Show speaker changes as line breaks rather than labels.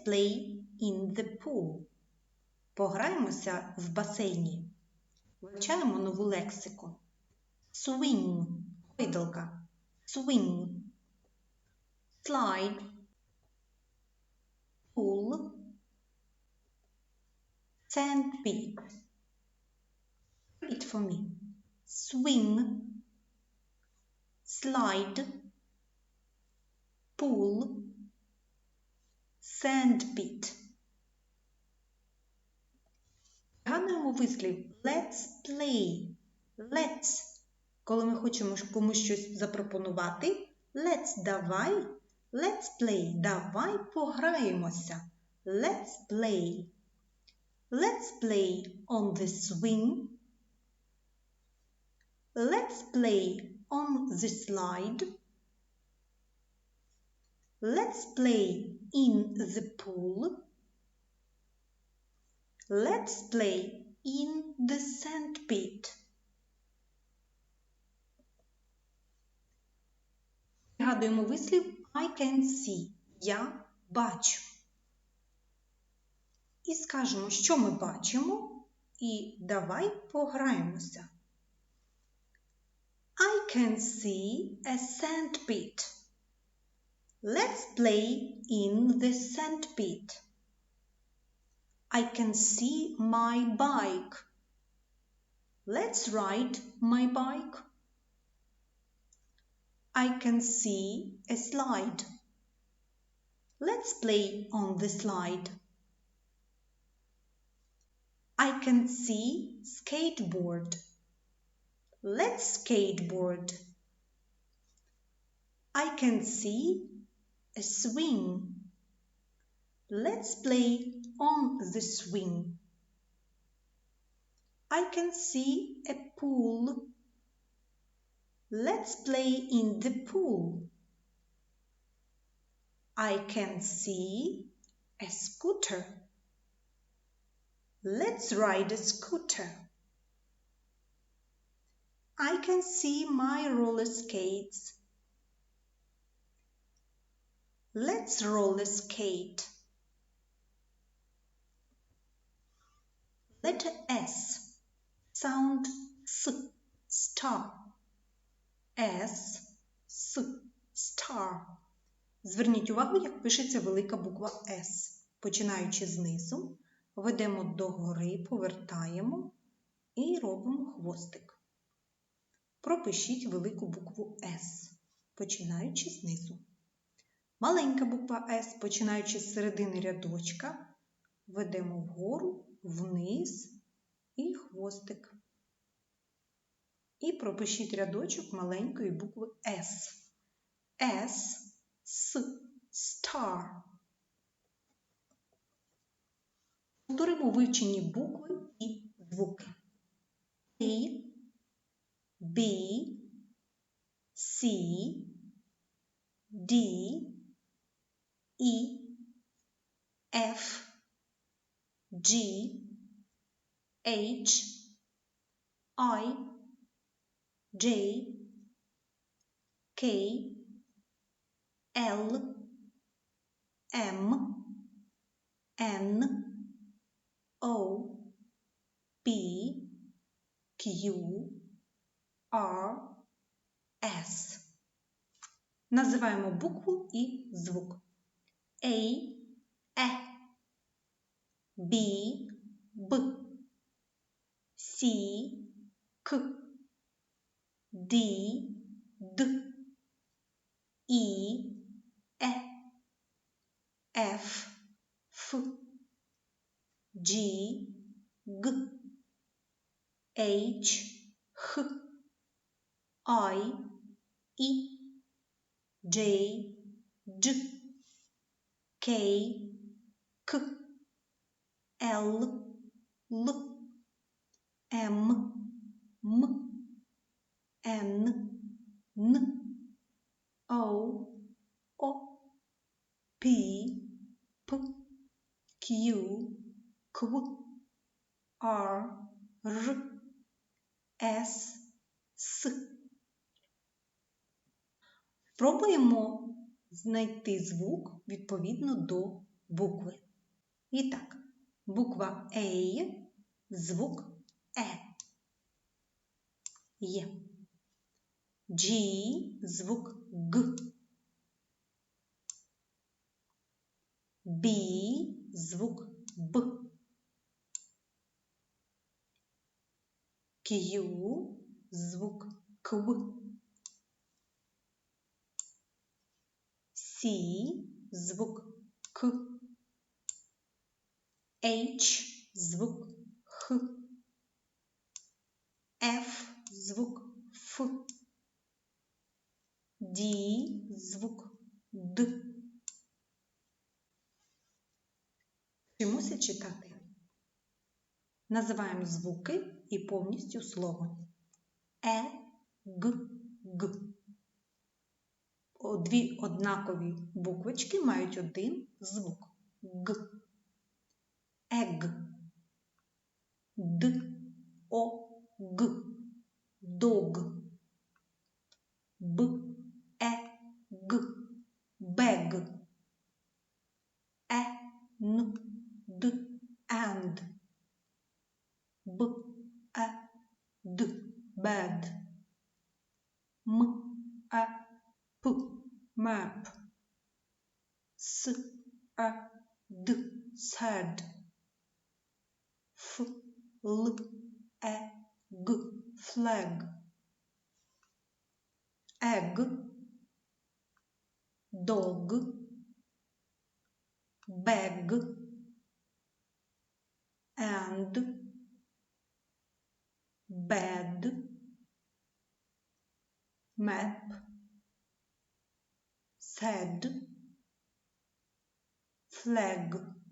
play in the pool. Пограємося в басейні. Вивчаємо нову лексику. Swing – гойдалка. Swing. Slide. Pool. Sandpit. Repeat for me. Swing. Slide. Pool. Sandpit. Згадуємо вислів let's play. Let's. Коли ми хочемо комусь щось запропонувати. Let's давай. Let's play. Давай пограємося. Let's play. Let's play on the swing. Let's play on the slide. Let's play in the pool. Let's play in the sandpit. Згадуємо вислів I can see. Я бачу. І скажемо, що ми бачимо, і давай пограємося. I can see a sandpit. Let's play in the sandpit. I can see my bike. Let's ride my bike. I can see a slide. Let's play on the slide. I can see skateboard. Let's skateboard. I can see a swing. Let's play on the swing. I can see a pool. Let's play in the pool. I can see a scooter. Let's ride a scooter. I can see my roller skates. Let's roller skate. Letter S. Sound S. Star. S. S. Star. Зверніть увагу, як пишеться велика буква S. Починаючи знизу, ведемо догори, повертаємо і робимо хвостик. Пропишіть велику букву S, починаючи знизу. Маленька буква S, починаючи з середини рядочка, ведемо вгору, вниз і хвостик. І пропишіть рядочок маленької букви S. S, S, star. Повторимо вивчені букви і звуки. A, B, C, D, E, F, G, H, I, J, K, L, M, N, O, P, Q, R, S. Називаємо букву і звук. A, E, B, B, C, K, D, D, E, F, F, G, G, H, H, I, E, J, J, K, K, L, L, M, M, N, N, O, O, P, P, Q, Q, R, R, S, С. Спробуємо знайти звук відповідно до букви. І так, буква А, звук Е. Є. G, звук Г. B, звук Б. Q, звук Кв. C, звук К. H, звук Х. F, звук Ф. D, звук Д. Вчимося читати. Називаємо звуки і повністю слово. Е, Г, Г. Дві однакові буквочки мають один звук. Г. Ег. Д, О, Г. Дог. Б, Е, Г. Бег. Е, Н, Д, and. Б, Е, Д, bed. М, Е, П, map. С, Е, Д, sad. Ф, Л, Е, Г, flag. Egg, dog, bag, and, bed, map, said, flag.